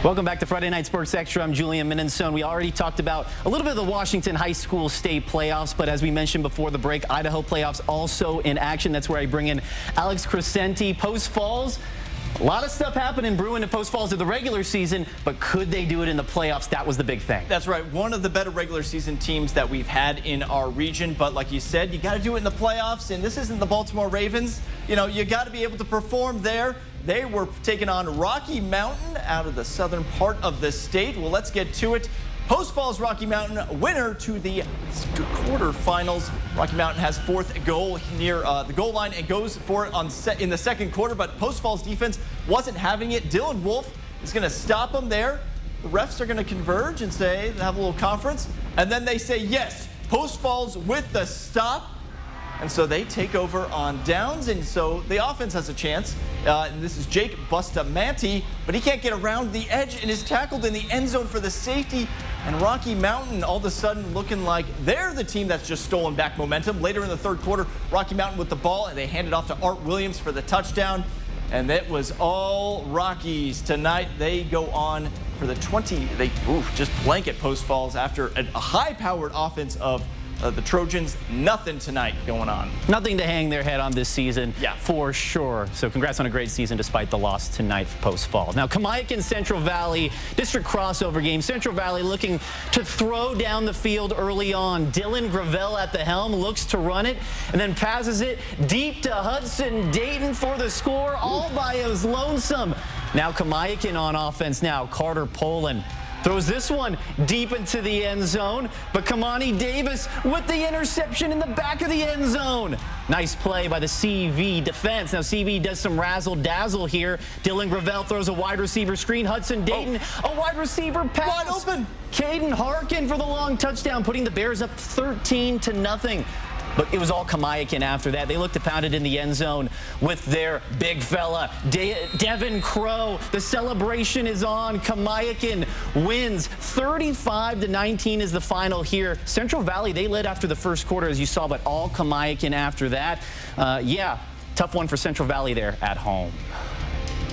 Welcome back to Friday Night Sports Extra. I'm Julian Mininsohn. We already talked about a little bit of the Washington High School State playoffs, but as we mentioned before the break, Idaho playoffs also in action. That's where I bring in Alex Crescenti. Post Falls, a lot of stuff happening brewing at Post Falls in the regular season, but could they do it in the playoffs? That was the big thing. That's right. One of the better regular season teams that we've had in our region. But like you said, you got to do it in the playoffs. And this isn't the Baltimore Ravens. You know, you got to be able to perform there. They were taking on Rocky Mountain out of the southern part of the state. Well, let's get to it. Post Falls Rocky Mountain winner to the quarterfinals. Rocky Mountain has fourth goal near the goal line and goes for it in the second quarter, but Post Falls defense wasn't having it. Dylan Wolfe is going to stop them there. The refs are going to converge and say, have a little conference, and then they say, yes, Post Falls with the stop. And so they take over on downs, and so the offense has a chance. And this is Jake Bustamante, but he can't get around the edge and is tackled in the end zone for the safety. And Rocky Mountain all of a sudden looking like they're the team that's just stolen back momentum. Later in the third quarter, Rocky Mountain with the ball, and they hand it off to Art Williams for the touchdown. And that was all Rockies tonight. They go on for the 20. They just blanket Post Falls after a high-powered offense of the Trojans. Nothing tonight going on. Nothing to hang their head on this season, yeah, for sure. So congrats on a great season despite the loss tonight for Post Falls. Now, Kamiakin Central Valley, district crossover game. Central Valley looking to throw down the field early on. Dylan Gravelle at the helm, looks to run it, and then passes it deep to Hudson Dayton for the score, all by his lonesome. Now Kamiakin on offense now. Carter Poland throws this one deep into the end zone, but Kamani Davis with the interception in the back of the end zone. Nice play by the CV defense. Now CV does some razzle-dazzle here. Dylan Gravelle throws a wide receiver screen. Hudson Dayton, a wide receiver pass. Wide open. Caden Harkin for the long touchdown, putting the Bears up 13-0. But it was all Kamiakin after that. They looked to pound it in the end zone with their big fella, Devin Crow. The celebration is on. Kamiakin wins 35-19 is the final here. Central Valley, they led after the first quarter, as you saw, but all Kamiakin after that. Yeah, tough one for Central Valley there at home.